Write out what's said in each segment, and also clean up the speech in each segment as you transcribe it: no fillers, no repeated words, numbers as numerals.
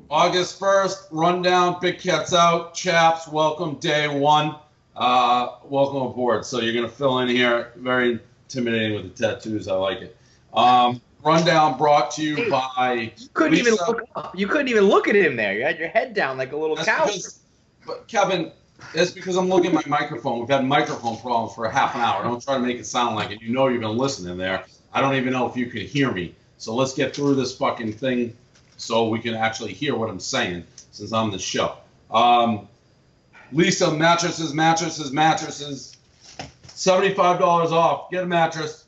August 1st, rundown, Big Cat's out. Chaps, welcome, day one. Welcome aboard. So you're going to fill in here. Very intimidating with the tattoos. I like it. Rundown brought to you by You couldn't Lisa. even look up. You couldn't even look at him there. You had your head down like a little cow. But Kevin, that's because I'm looking at my microphone. We've had microphone problems for a half an hour. Don't try to make it sound like it. You know you've been listening there. I don't even know if you can hear me. So let's get through this fucking thing so we can actually hear what I'm saying since I'm the show. Lisa, mattresses, $75 off. Get a mattress.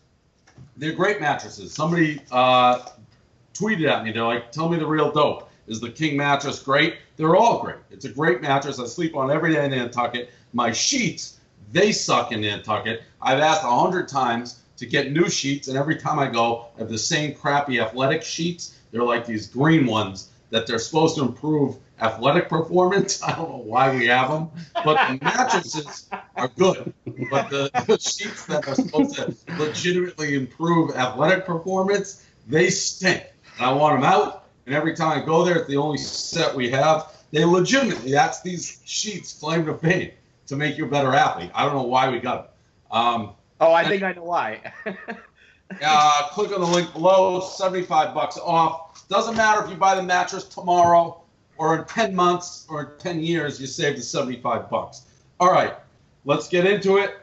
They're great mattresses. Somebody tweeted at me. They're like, tell me the real dope. Is the King mattress great? They're all great. It's a great mattress. I sleep on every day in Nantucket. My sheets, they suck in Nantucket. I've asked 100 times to get new sheets, and every time I go, I have the same crappy athletic sheets. They're like these green ones that they're supposed to improve athletic performance. I don't know why we have them, but the mattresses are good. But the sheets that are supposed to legitimately improve athletic performance, they stink. And I want them out. And every time I go there, it's the only set we have. They legitimately, that's these sheets claim to fame to make you a better athlete. I don't know why we got them. I think I know why. Click on the link below, $75 off. Doesn't matter if you buy the mattress tomorrow or in 10 months or in 10 years, you save the $75. All right, let's get into it.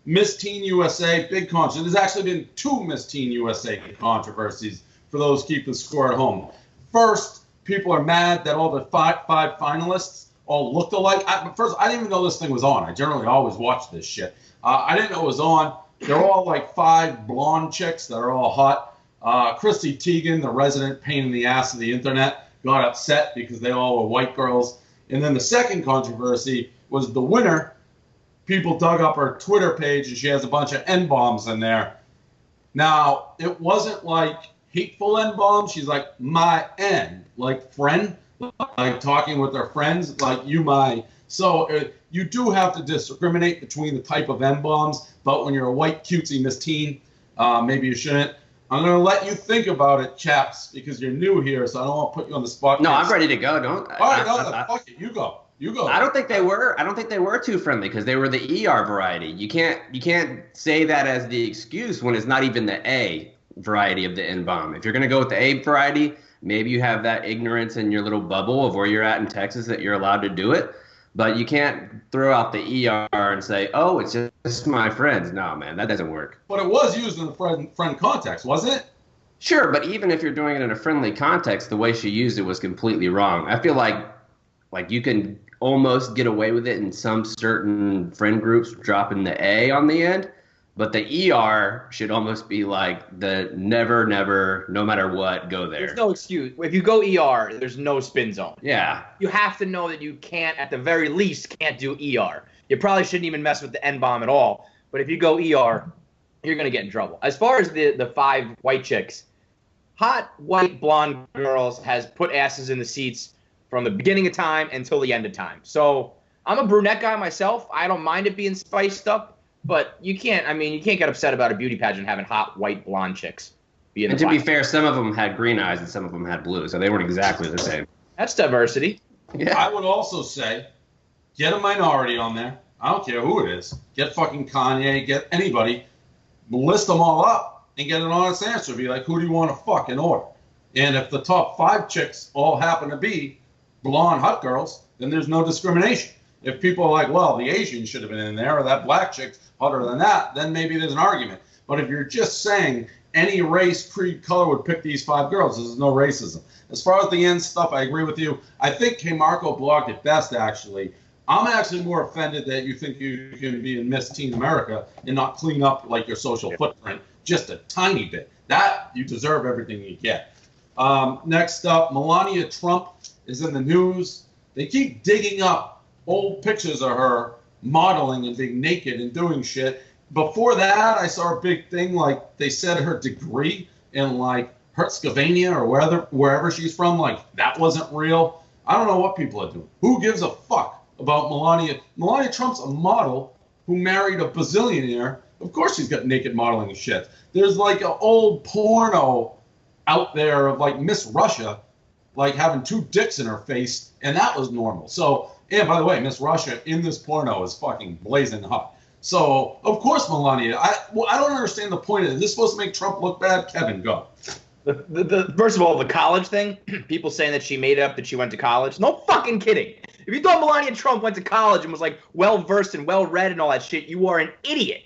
Miss Teen USA, big controversy. There's actually been two Miss Teen USA controversies for those keeping score at home. First, people are mad that all the five finalists all looked alike. First, I didn't even know this thing was on. I generally always watch this shit. I didn't know it was on. They're all like five blonde chicks that are all hot. Chrissy Teigen, the resident pain in the ass of the internet, got upset because they all were white girls. And then the second controversy was the winner. People dug up her Twitter page, and she has a bunch of N-bombs in there. Now, it wasn't like hateful N-bombs. She's like, my N, like friend, like talking with her friends, like you, my. So you do have to discriminate between the type of N-bombs, but when you're a white cutesy Miss Teen, maybe you shouldn't. I'm going to let you think about it, chaps, because you're new here, so I don't want to put you on the spot. No, I'm ready to go. Don't. All right, fuck it. You go. You go. I don't think they were too friendly because they were the ER variety. You can't say that as the excuse when it's not even the A variety of the N-bomb. If you're going to go with the A variety, maybe you have that ignorance in your little bubble of where you're at in Texas that you're allowed to do it. But you can't throw out the ER and say, oh, it's just my friends. No, man, that doesn't work. But it was used in the friend context, wasn't it? Sure, but even if you're doing it in a friendly context, the way she used it was completely wrong. I feel like you can almost get away with it in some certain friend groups dropping the A on the end. But the ER should almost be like the never, no matter what, go there. There's no excuse. If you go ER, there's no spin zone. Yeah. You have to know that you can't, at the very least, can't do ER. You probably shouldn't even mess with the N-bomb at all. But if you go ER, you're going to get in trouble. As far as the five white chicks, hot, white, blonde girls has put asses in the seats from the beginning of time until the end of time. So I'm a brunette guy myself. I don't mind it being spiced up. But you can't get upset about a beauty pageant having hot, white, blonde chicks. And to be fair, some of them had green eyes and some of them had blue, so they weren't exactly the same. That's diversity. Yeah. I would also say, get a minority on there. I don't care who it is. Get fucking Kanye, get anybody. List them all up and get an honest answer. Be like, who do you want to fuck in order? And if the top five chicks all happen to be blonde, hot girls, then there's no discrimination. If people are like, well, the Asian should have been in there, or that black chick's hotter than that, then maybe there's an argument. But if you're just saying any race, creed, color would pick these five girls, there's no racism. As far as the end stuff, I agree with you. I think K. Marco blogged it best, actually. I'm actually more offended that you think you can be in Miss Teen America and not clean up like your social footprint just a tiny bit. That, you deserve everything you get. Next up, Melania Trump is in the news. They keep digging up old pictures of her modeling and being naked and doing shit. Before that, I saw a big thing, like they said her degree in like Herzegovina or wherever she's from, like that wasn't real. I don't know what people are doing. Who gives a fuck about Melania? Melania Trump's a model who married a bazillionaire. Of course she's got naked modeling and shit. There's like an old porno out there of like Miss Russia like having two dicks in her face, and that was normal. So, and by the way, Miss Russia in this porno is fucking blazing hot. So, of course, Melania. I don't understand the point of it. Is this supposed to make Trump look bad? Kevin, go. First of all, the college thing, people saying that she made up that she went to college. No fucking kidding. If you thought Melania Trump went to college and was like well-versed and well-read and all that shit, you are an idiot.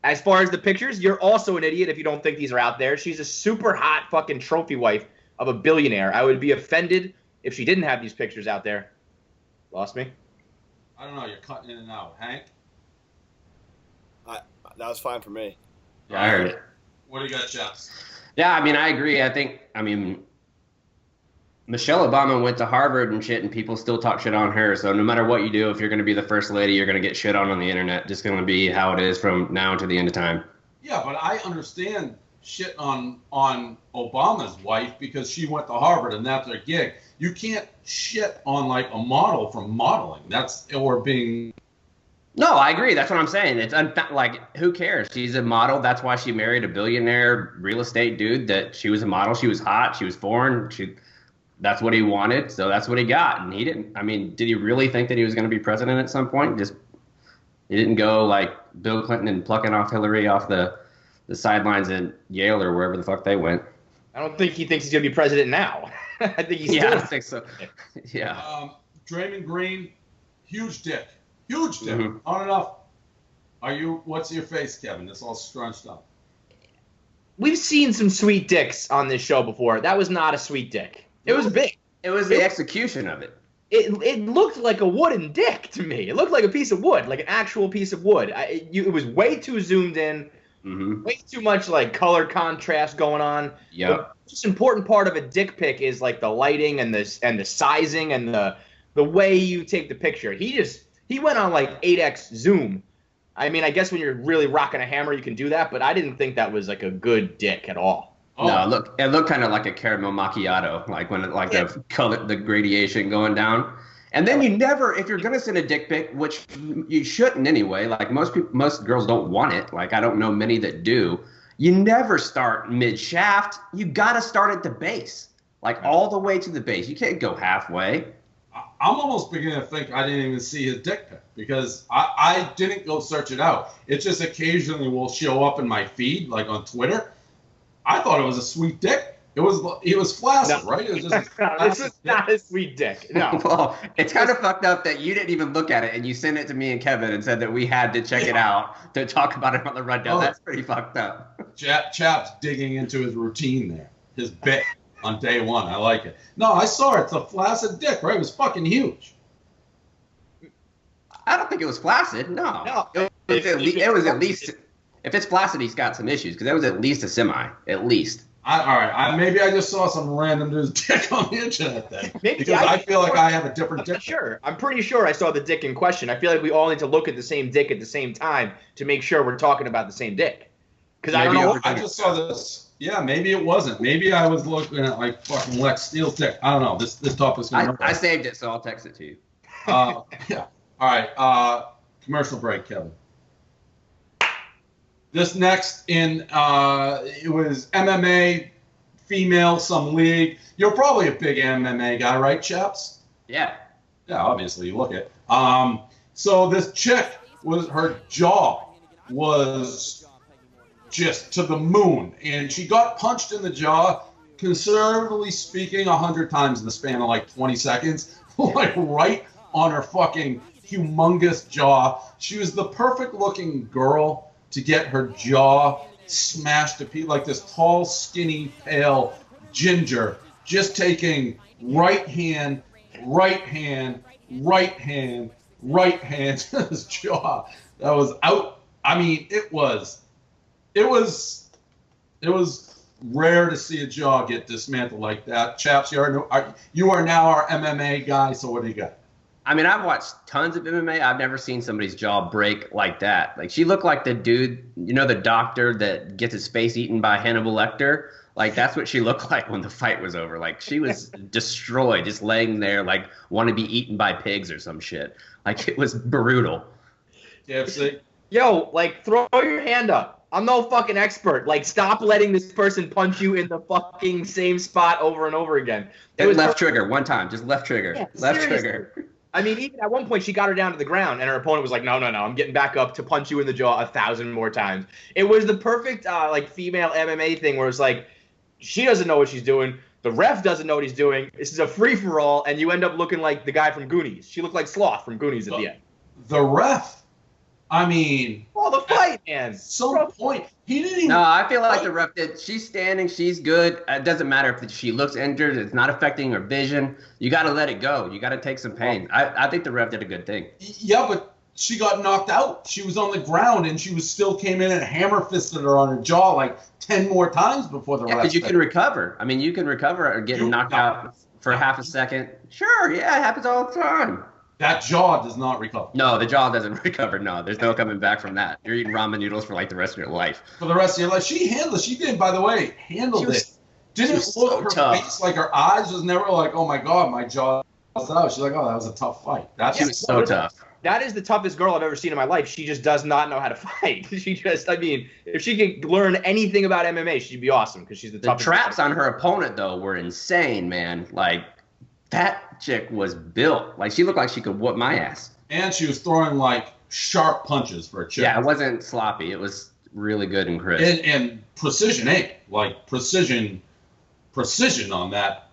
As far as the pictures, you're also an idiot if you don't think these are out there. She's a super hot fucking trophy wife of a billionaire. I would be offended if she didn't have these pictures out there. Lost me? I don't know. You're cutting in and out. Hank? That was fine for me. Yeah, I heard it. What do you got, Chaps? Yeah, I mean, I agree. Michelle Obama went to Harvard and shit, and people still talk shit on her. So no matter what you do, if you're going to be the first lady, you're going to get shit on the internet. Just going to be how it is from now to the end of time. Yeah, but I understand shit on Obama's wife because she went to Harvard and that's her gig. You can't shit on like a model from modeling. Or being. No, I agree. That's what I'm saying. It's like, who cares? She's a model. That's why she married a billionaire real estate dude. That she was a model. She was hot. She was foreign. That's what he wanted. So that's what he got. And he didn't. I mean, did he really think that he was going to be president at some point? He didn't go like Bill Clinton and plucking off Hillary off the sidelines at Yale or wherever the fuck they went. I don't think he thinks he's going to be president now. I think he's I think so. Yeah. Draymond Green, huge dick. Huge dick. Mm-hmm. On and off. What's your face, Kevin? It's all scrunched up. We've seen some sweet dicks on this show before. That was not a sweet dick. It was big. It was the execution of it. It looked like a wooden dick to me. It looked like a piece of wood, like an actual piece of wood. It was way too zoomed in, way too much like color contrast going on. Yeah. The most important part of a dick pic is like the lighting and the sizing and the way you take the picture. He went on like 8x zoom. I mean, I guess when you're really rocking a hammer, you can do that, but I didn't think that was like a good dick at all. Oh. No, it looked kind of like a caramel macchiato, like when the color, the gradation going down. And then you never, if you're gonna send a dick pic, which you shouldn't anyway, like most girls don't want it. Like I don't know many that do. You never start mid shaft. You gotta start at the base, like all the way to the base. You can't go halfway. I'm almost beginning to think I didn't even see his dick pic because I didn't go search it out. It just occasionally will show up in my feed, like on Twitter. I thought it was a sweet dick. It was flaccid, right? It was just this is not a sweet dick. No. Well, it's kind of fucked up that you didn't even look at it and you sent it to me and Kevin and said that we had to check it out to talk about it on the rundown. That's pretty fucked up. Chap's digging into his routine there, his bit on day one. I like it. No, I saw it. It's a flaccid dick, right? It was fucking huge. I don't think it was flaccid. No. It was at least. If it's flaccid, he's got some issues because that was at least a semi. At least. All right. Maybe I just saw some random dude's dick on the internet then. Maybe because I feel like I have a different dick. Sure. I'm pretty sure I saw the dick in question. I feel like we all need to look at the same dick at the same time to make sure we're talking about the same dick. Because I don't know. I just saw this. Yeah, maybe it wasn't. Maybe I was looking at like fucking Lex Steele's dick. I don't know. This topic's going to I saved it, so I'll text it to you. Yeah. All right. Commercial break, Kevin. This next it was MMA, female, some league. You're probably a big MMA guy, right, Chaps? Yeah. Yeah, obviously, you look at. So this chick her jaw was just to the moon, and she got punched in the jaw, conservatively speaking, 100 times in the span of like 20 seconds, like right on her fucking humongous jaw. She was the perfect looking girl to get her jaw smashed to pieces, like this tall, skinny, pale ginger, just taking right hand to his jaw. That was out. I mean, it was rare to see a jaw get dismantled like that. Chaps, you are now our MMA guy, so what do you got? I mean, I've watched tons of MMA. I've never seen somebody's jaw break like that. Like, she looked like the dude, the doctor that gets his face eaten by Hannibal Lecter. Like, that's what she looked like when the fight was over. Like, she was destroyed, just laying there, like, want to be eaten by pigs or some shit. Like, it was brutal. KFC? Yo, like, throw your hand up. I'm no fucking expert. Like, stop letting this person punch you in the fucking same spot over and over again. It was left trigger one time, just left trigger. Yeah, left seriously. trigger. I mean, even at one point, she got her down to the ground, and her opponent was like, no, I'm getting back up to punch you in the jaw 1,000 more times. It was the perfect, like, female MMA thing where it's like, she doesn't know what she's doing. The ref doesn't know what he's doing. This is a free-for-all, and you end up looking like the guy from Goonies. She looked like Sloth from Goonies at the end. The ref, I mean... Oh, the fight, man. Some point, he didn't even... No, I feel like the ref did. She's standing. She's good. It doesn't matter if she looks injured. It's not affecting her vision. You got to let it go. You got to take some pain. I think the ref did a good thing. Yeah, but she got knocked out. She was on the ground, and she still came in and hammer-fisted her on her jaw like 10 more times before the ref. Because you can recover. I mean, you can recover or getting knocked out for half a second. Sure, yeah, it happens all the time. That jaw does not recover. No, the jaw doesn't recover. No, there's no coming back from that. You're eating ramen noodles for like the rest of your life. For the rest of your life. She did, by the way, handled it. Didn't look her face, like her eyes was never like, oh my God, my jaw was out. She's like, oh, that was a tough fight. She was so tough. That is the toughest girl I've ever seen in my life. She just does not know how to fight. If she could learn anything about MMA, she'd be awesome because she's the toughest. The traps on her opponent, though, were insane, man. Like, that chick was built. Like, she looked like she could whoop my ass. And she was throwing, like, sharp punches for a chick. Yeah, it wasn't sloppy. It was really good and crisp. And precision, like, precision on that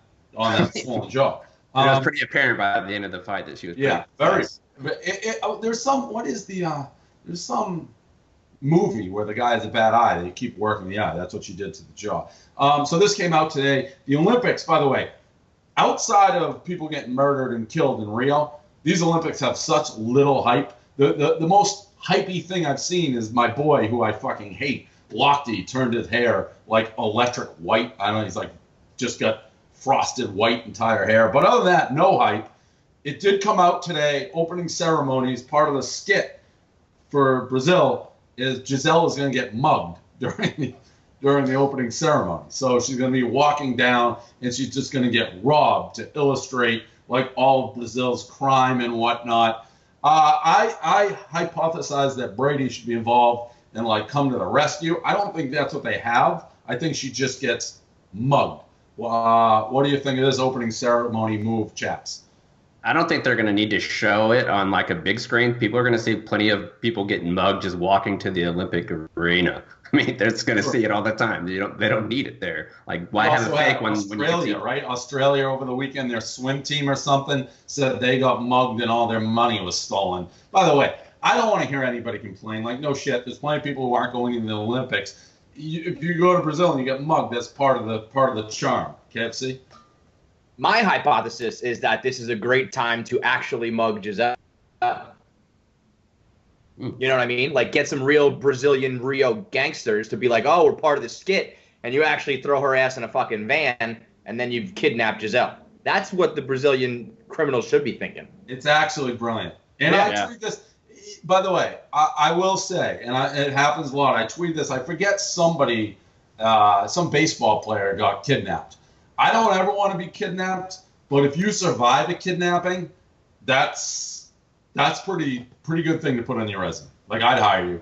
small jaw. It was pretty apparent by the end of the fight that she was very. But there's some. What is the? There's some movie where the guy has a bad eye. They keep working the eye. That's what she did to the jaw. So this came out today. The Olympics, by the way, outside of people getting murdered and killed in Rio, these Olympics have such little hype. The most hypey thing I've seen is my boy, who I fucking hate, Lochte, turned his hair like electric white. I don't know. He's like just got frosted white entire hair. But other than that, no hype. It did come out today, opening ceremonies. Part of the skit for Brazil is Giselle is going to get mugged during the opening ceremony. So she's going to be walking down, and she's just going to get robbed to illustrate like all of Brazil's crime and whatnot. I hypothesize that Brady should be involved and like come to the rescue. I don't think that's what they have. I think she just gets mugged. What do you think of this opening ceremony move, chaps? I don't think they're going to need to show it on like a big screen. People are going to see plenty of people getting mugged just walking to the Olympic arena. I mean, they're just going to see it all the time. They don't need it there. Like, why have a fake when you can see it? Right? Australia over the weekend, their swim team or something said they got mugged and all their money was stolen. By the way, I don't want to hear anybody complain. Like, no shit. There's plenty of people who aren't going into the Olympics. If you go to Brazil and you get mugged, that's part of the charm. KFC. My hypothesis is that this is a great time to actually mug Giselle. You know what I mean? Like, get some real Brazilian Rio gangsters to be like, oh, we're part of the skit, and you actually throw her ass in a fucking van, and then you've kidnapped Giselle. That's what the Brazilian criminals should be thinking. It's actually brilliant. And I tweet this, by the way, I will say, and it happens a lot, I tweet this, I forget somebody, some baseball player got kidnapped. I don't ever want to be kidnapped, but if you survive a kidnapping, that's pretty good thing to put on your resume. Like, I'd hire you.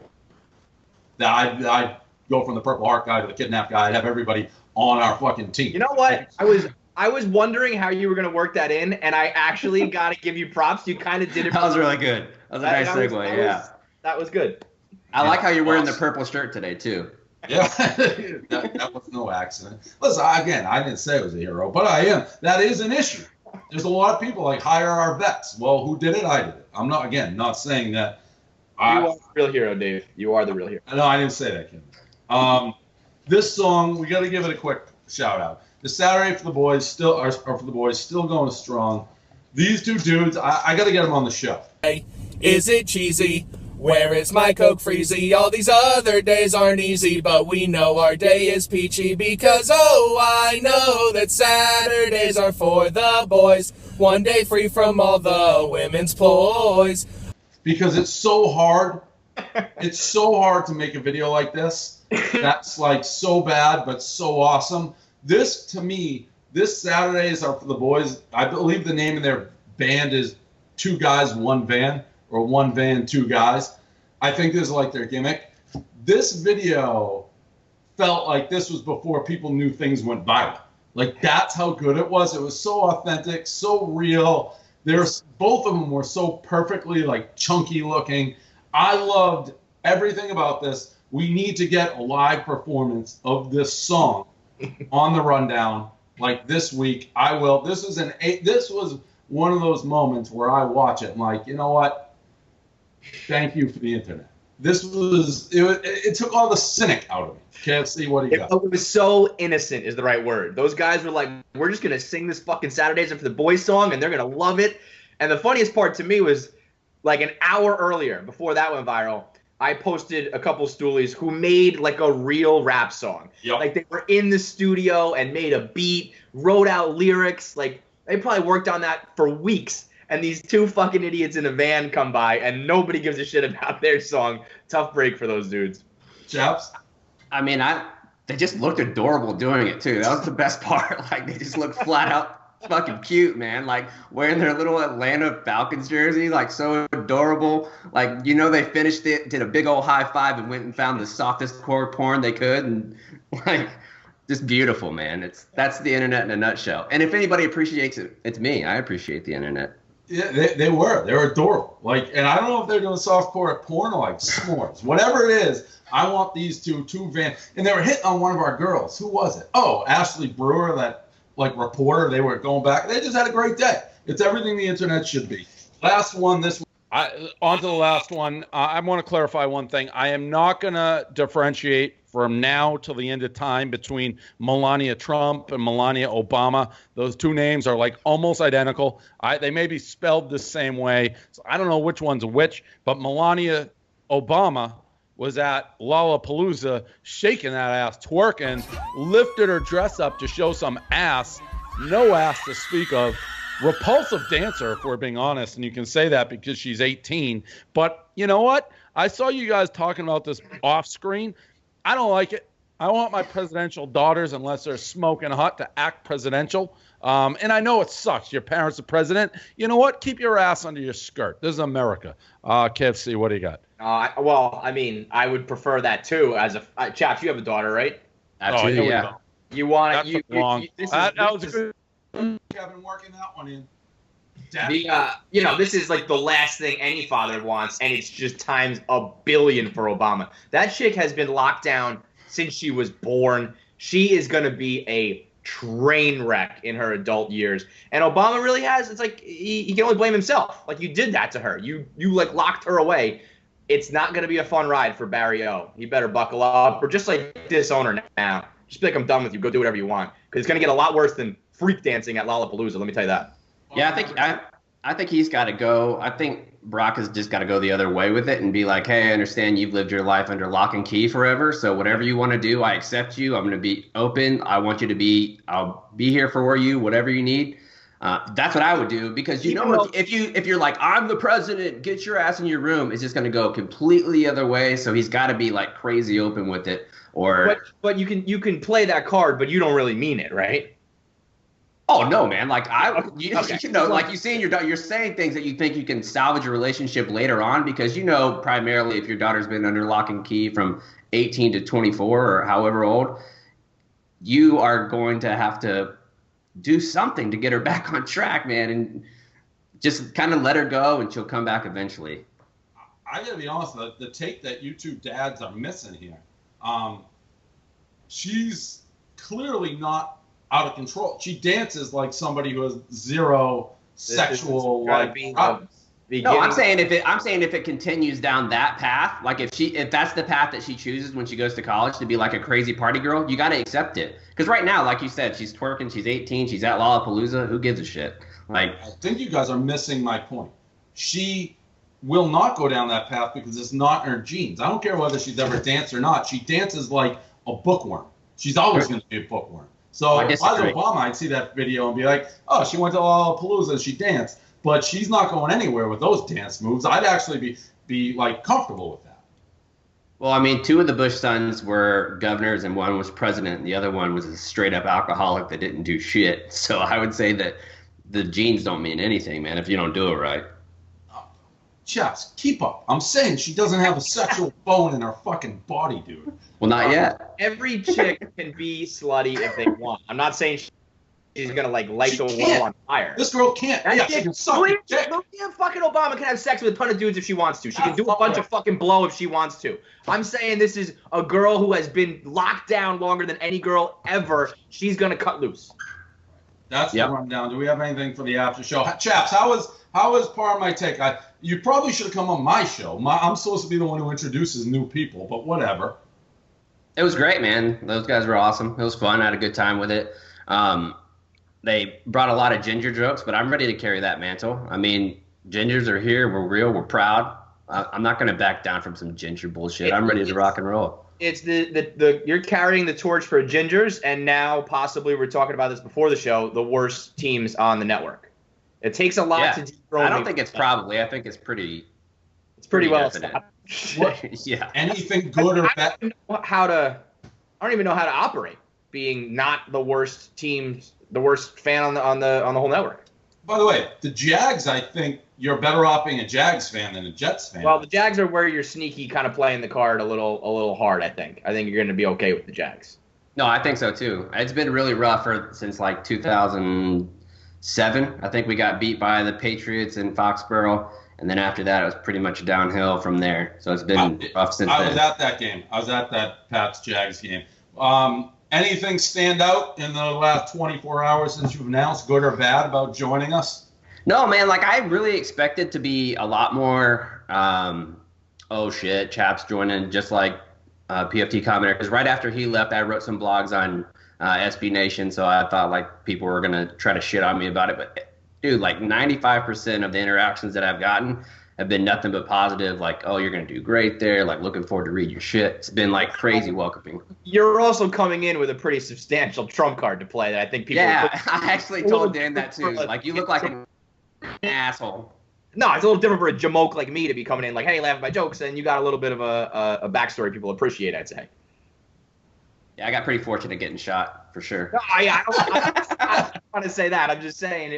I'd go from the Purple Heart guy to the kidnapped guy. I'd have everybody on our fucking team. You know what? I was wondering how you were going to work that in, and I actually got to give you props. You kind of did it. That was really good. That was a nice segue, That was good. I like how you're wearing the purple shirt today, too. Yeah, that was no accident. Listen, again, I didn't say it was a hero, but I am. That is an issue. There's a lot of people like hire our vets. Well, who did it? I did it. I'm not saying that. You are the real hero, Dave. You are the real hero. No, I didn't say that, Kim. This song, we got to give it a quick shout out. The Saturday for the boys still going strong. These two dudes, I got to get them on the show. Hey, is it cheesy? Where is my Coke Freezy? All these other days aren't easy, but we know our day is peachy because, oh, I know that Saturdays are for the boys. One day free from all the women's ploys. Because it's so hard. It's so hard to make a video like this. That's like so bad, but so awesome. This, to me, this Saturdays are for the boys. I believe the name of their band is Two Guys, One Van. Or One Van, Two Guys. I think this is like their gimmick. this video felt like this was before people knew things went viral. Like, that's how good it was. It was so authentic, so real. Both of them were so perfectly, like, chunky looking. I loved everything about this. We need to get a live performance of this song on the rundown, like, this week. I will. This was one of those moments where I watch it and, like, you know what? Thank you for the internet. It took all the cynic out of me. KFC, what do you got? It was so innocent is the right word. Those guys were like, we're just going to sing this fucking Saturdays for the Boys song, and they're going to love it. And the funniest part to me was, like, an hour earlier, before that went viral, I posted a couple stoolies who made, like, a real rap song. Yep. Like, they were in the studio and made a beat, wrote out lyrics. Like, they probably worked on that for weeks. And these two fucking idiots in a van come by, and nobody gives a shit about their song. Tough break for those dudes. Chaps? I mean, they just looked adorable doing it, too. That was the best part. Like, they just looked flat out fucking cute, man. Like, wearing their little Atlanta Falcons jersey, like, so adorable. Like, you know, they finished it, did a big old high five, and went and found the softest core porn they could. And, like, just beautiful, man. That's the internet in a nutshell. And if anybody appreciates it, it's me. I appreciate the internet. Yeah, they were. They were adorable. Like, and I don't know if they're doing softcore porn or like s'mores. Whatever it is, I want these two van. And they were hitting on one of our girls. Who was it? Oh, Ashley Brewer, that like reporter. They were going back. They just had a great day. It's everything the internet should be. Last one. On to the last one. I want to clarify one thing. I am not going to differentiate from now till the end of time between Melania Trump and Melania Obama. Those two names are like almost identical. They may be spelled the same way. So I don't know which one's which, but Melania Obama was at Lollapalooza shaking that ass, twerking, lifted her dress up to show some ass, no ass to speak of. Repulsive dancer, if we're being honest, and you can say that because she's 18. But you know what? I saw you guys talking about this off screen. I don't like it. I want my presidential daughters, unless they're smoking hot, to act presidential. And I know it sucks. Your parents are president. You know what? Keep your ass under your skirt. This is America. KFC, what do you got? Well, I mean, I would prefer that too. Chaps, you have a daughter, right? Absolutely, yeah. You want to? That was a good. I've been working that one in. This is like the last thing any father wants, and it's just times a billion for Obama. That chick has been locked down since she was born. She is going to be a train wreck in her adult years. And Obama really has. It's like he can only blame himself. Like, you did that to her. You like locked her away. It's not going to be a fun ride for Barry O. He better buckle up, or just like disown her now. Just be like, I'm done with you. Go do whatever you want, because it's going to get a lot worse than freak dancing at Lollapalooza. Let me tell you that. Yeah, I think he's got to go. I think Brock has just got to go the other way with it and be like, hey, I understand you've lived your life under lock and key forever, so whatever you want to do, I accept you. I'm going to be open. I'll be here for you, whatever you need. That's what I would do, because if you're like, I'm the president, get your ass in your room, it's just going to go completely the other way. So he's got to be like crazy open with it. But you can play that card, but you don't really mean it, right? Oh no, man! Like like you see, you're saying things that you think you can salvage a relationship later on, because primarily if your daughter's been under lock and key from 18 to 24 or however old, you are going to have to do something to get her back on track, man, and just kind of let her go, and she'll come back eventually. I gotta be honest, the take that you two dads are missing here, she's clearly not out of control. She dances like somebody who has zero sexual problems. No, I'm saying if it continues down that path, like if that's the path that she chooses when she goes to college, to be like a crazy party girl, you got to accept it. Because right now, like you said, she's twerking, she's 18, she's at Lollapalooza. Who gives a shit? Like, I think you guys are missing my point. She will not go down that path because it's not in her genes. I don't care whether she's ever danced or not. She dances like a bookworm. She's always going to be a bookworm. So if I was Obama, I'd see that video and be like, oh, she went to Lollapalooza and she danced. But she's not going anywhere with those dance moves. I'd actually be like comfortable with that. Well, I mean, two of the Bush sons were governors and one was president. And the other one was a straight up alcoholic that didn't do shit. So I would say that the genes don't mean anything, man, if you don't do it right. Chaps, keep up. I'm saying she doesn't have a sexual bone in her fucking body, dude. Well, not yet. Every chick can be slutty if they want. I'm not saying she's gonna like light She the can't. world on fire. This girl can't. That Yeah, chick- she can suck your dick. Maria fucking Obama can have sex with a ton of dudes if she wants to. She can That's do a bunch fine. of fucking blow if she wants to. I'm saying this is a girl who has been locked down longer than any girl ever. She's gonna cut loose. That's Yep. the rundown. Do we have anything for the after show? Chaps, how was part of my take? You probably should have come on my show. I'm supposed to be the one who introduces new people, but whatever. It was great, man. Those guys were awesome. It was fun. I had a good time with it. They brought a lot of ginger jokes, but I'm ready to carry that mantle. I mean, gingers are here. We're real. We're proud. I'm not going to back down from some ginger bullshit. I'm ready to rock and roll. It's the you're carrying the torch for gingers, and now possibly we're talking about this before the show. The worst teams on the network. It takes a lot to dethrone. I don't think it's probably. I think it's pretty. It's pretty well definite. established. Yeah. Anything good or bad? I don't even know how to operate being not the worst teams, the worst fan on the whole network. By the way, the Jags, I think you're better off being a Jags fan than a Jets fan. Well, the Jags are where you're sneaky, kind of playing the card a little hard. I think you're going to be okay with the Jags. No, I think so too. It's been really rough since like 2007. I think we got beat by the Patriots in Foxborough, and then after that, it was pretty much downhill from there. So it's been rough since I then. was at that game. I was at that Pats Jags game. Anything stand out in the last 24 hours since you've announced, good or bad, about joining us? No, man, like I really expected to be a lot more, oh shit, Chaps joining, just like PFT commenter. Because right after he left, I wrote some blogs on SB Nation, so I thought like people were going to try to shit on me about it. But dude, like 95% of the interactions that I've gotten have been nothing but positive, like, oh, you're going to do great there, like looking forward to read your shit. It's been like crazy welcoming. You're also coming in with a pretty substantial trump card to play that I think people Yeah, I actually told Dan that too. Like, you look like an asshole. No, it's a little different for a jamoke like me to be coming in like, hey, laugh at my jokes, and you got a little bit of a backstory people appreciate, I'd say. Yeah, I got pretty fortunate getting shot, for sure. No, I don't want to say that. I'm just saying,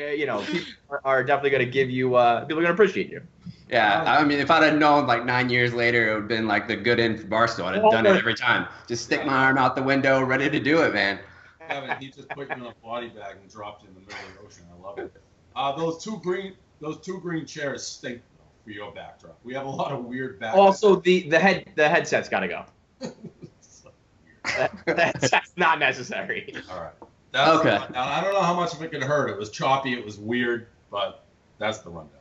people are definitely going to give you, people are going to appreciate you. Yeah, I mean, if I'd have known like 9 years later, it would have been like the good end for Barstool. I'd have done it every time. Just stick my arm out the window, ready to do it, man. Kevin, he just put you in a body bag and dropped you in the middle of the ocean. I love it. Those two green chairs stink for your backdrop. We have a lot of weird backdrops. Also, the headset's got to go. That's not necessary. All right. That's Okay. The rundown. I don't know how much of it could hurt. It was choppy. It was weird, but that's the rundown.